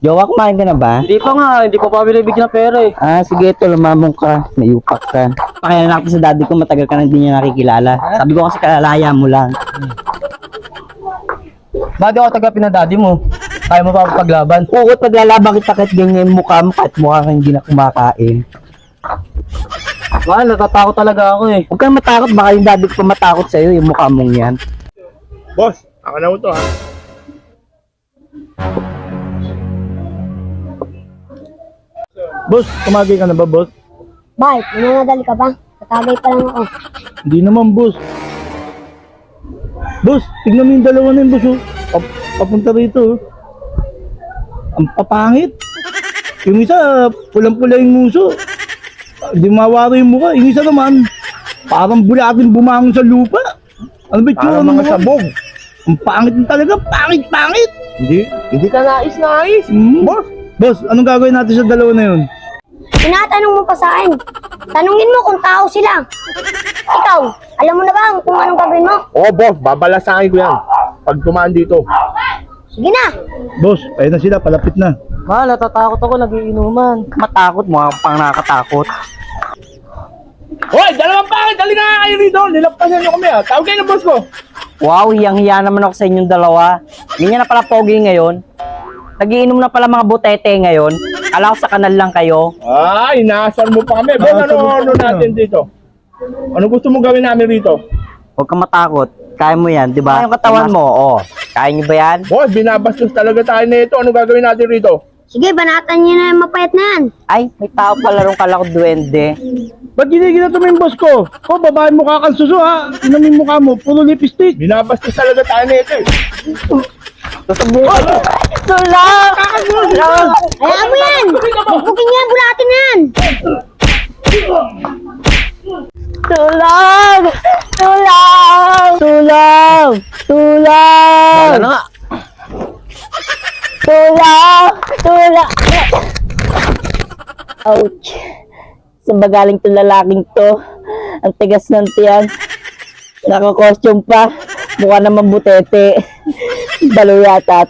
Jowa, kumain ka na ba? Hindi pa nga, hindi ko pa binibigyan ng pera eh. Ah, sige, ito, lumamong ka. May upak ka. Pakailan ako sa daddy ko, matagal ka na hindi niya nakikilala. Sabi ko kasi kalalaya mo lang. Bakit ako tagapin ng daddy mo? Kaya mo pa paglaban? Oo, paglalaban kita kahit ganyan yung mukha mo, kahit mukha kang hindi na kumakain. Mahal, natatakot talaga ako eh. Huwag kang matakot, baka yung daddy ko pa matakot sa'yo, yung mukha mong yan. Boss, ako na ito ha. Boss, tumagay ka na ba, boss? Bakit? Nananadali ka ba? Tatagay pa lang ako. Hindi naman, boss. Boss, tignan mo yung dalawa na yun, boss. Oh. Papunta rito. Oh. Ang papangit. Yung isa, pulang-pula yung nguso. Hindi mawaro yung mukha. Yung isa naman, parang bulatin bumangon sa lupa. Ano ba ito? Parang mga sabog. Ang pangit na talaga. Pangit. Hindi ka nais. Boss, anong gagawin natin sa dalawa na yun? Tinatanong mo pa sa akin. Tanungin mo kung tao sila. Ikaw, alam mo na ba kung anong gagawin mo? Oo, boss. Babalasakin ko yan. Pag tumaan dito. Sige na. Boss, ayun na sila. Palapit na. Mahal, natatakot ako, nagiinuman. Matakot, mukha pang nakakatakot. Hoy, dalawang pangit. Dali na kayo rito. Nilaptasan nyo kami ha. Tawag kayo ng boss ko. Wow, hiyang-hiya naman ako sa inyong dalawa. Ganyan na pala pogi ngayon. Nagiinom na pala mga butete ngayon. Kala ko sa kanal lang kayo. Ay, inaasar mo pa kami. Boss, ano natin dito? Ano gusto mong gawin namin rito? Huwag kang matakot. Kaya mo yan, di ba? Yung katawan mo, oh. Kaya niyo ba yan? Boss, binabastos talaga tayo nito. Ano gagawin natin rito? Sige, banatan niyo na yung mapayat na yan. Ay, may tao pala rong kala ko duwende. Ba't giniginato mo yung boss ko? O, babae mukha kang suso ha. Tingnan mo yung mukha mo, puro lipstick. Binabastos talaga tayo nito eh. Susubukan. Tulak! Kaya mo yan. Bugin niyo yan, bulatin na yan. Tulak! Tulak! Tulak! Tulak! Wala na nga. Tulak! Tulak! Ouch! Saan ba galing to lalaking to? Ang tigas ng tiyan. Naka-costume pa. Mukha naman butete. Balo yata.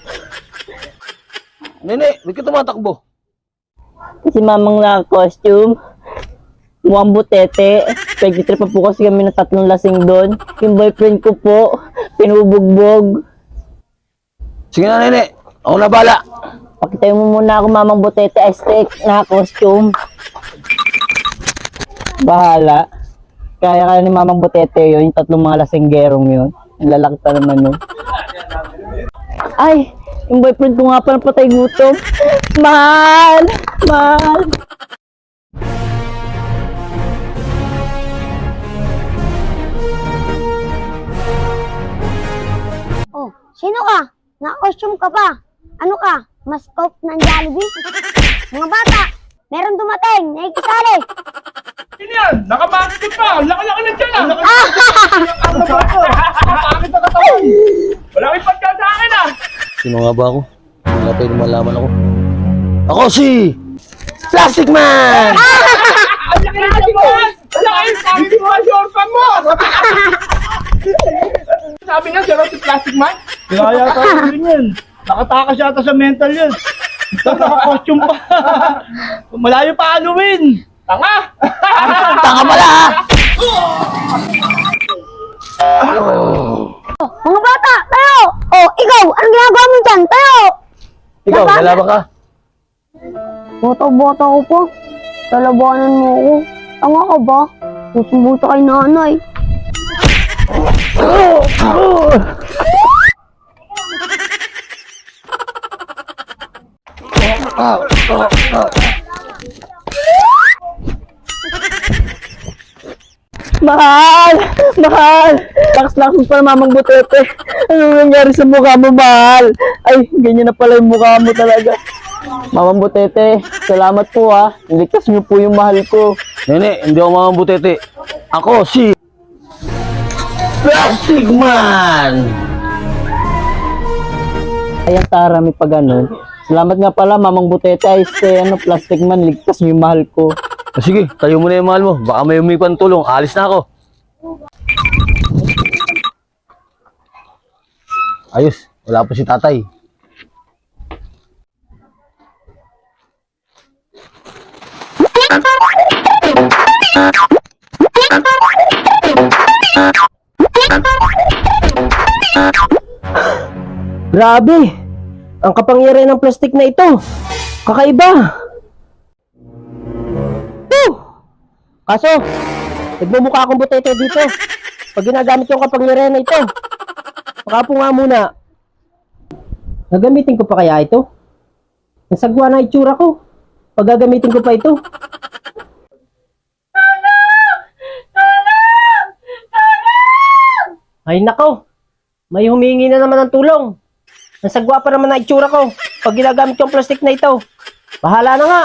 Nene, ba't ka tumatakbo? Kasi mamang naka-costume. Mukhang butete. Pag-trip pa po kasi kami ng 3 lasing doon. Yung boyfriend ko po, pinubugbog. Sige na, Nene. Ako na bala. Pakitayin mo muna ako mamang butete aesthetic na costume. Bahala. Kaya ni mamang butete yun, yung 3 mga lasinggerong yun. Ang lalaki pa naman yun. Ay, yung boyfriend ko nga pala patay gutom. Mahal! Mahal! Oh, sino ka? Naka-costume ka pa. Ano ka? Mascot ng Jollibee? Mga bata, meron dumating. Nakikisali. Sino yan? Nakabakit pa. Laki-laki na dyan ah. Nakabakit na katawan. Wala kang pagka sa akin ah. Sino nga ba ako? Wala tayo malaman ako. Ako si Plastic Man! Ang laki na dyan. Ang laki. Sabi ko nga si Orphan mo. Sabi nga si Plastic Man. Kaya tayo rin yan. Nakatakas yata sa mental yan. Naka-costume pa. Malayo pa Halloween. Tanga! Tanga pala ha! Mga bata, tayo! Oh, ikaw, anong ginagawa mo dyan? Tayo! Ikaw, lalaban ka? Bota-bota ko po. Lalabanan mo ako. Tanga ka ba? Susumbuta kay nanay. Mahal! Mahal! Lakas-lakas pa mamang butete. Anong nangyari sa mukha mo, mahal? Ay, ganyan na pala yung mukha mo talaga. Mamang butete, salamat po ha. Niligtas niyo po yung mahal ko. Nene, hindi ako mamambutete. Ako si Plastic Man! Ayan, Tara, may pa ganun. Salamat nga pala, mamang butete. Ay, Plastic Man, ligtas niyo yung mahal ko. Sige, tayo mo na yung mahal mo. Baka may umipan tulong. Alis na ako. Ayos, wala pa si tatay. Grabe! Ang kapangyarihan ng plastic na ito. Kakaiba. Woo! Kaso, nagmumukha akong butete dito. Pag ginagamit yung kapangyarihan na ito. Baka po nga muna. Gagamitin ko pa kaya ito? Nasagwa na itsura ko. Pag gagamitin ko pa ito. Ay nako, may humingi na naman ng tulong. Nasagwa pa naman na itsura ko pag ginagamit yung plastic na ito. Bahala na nga.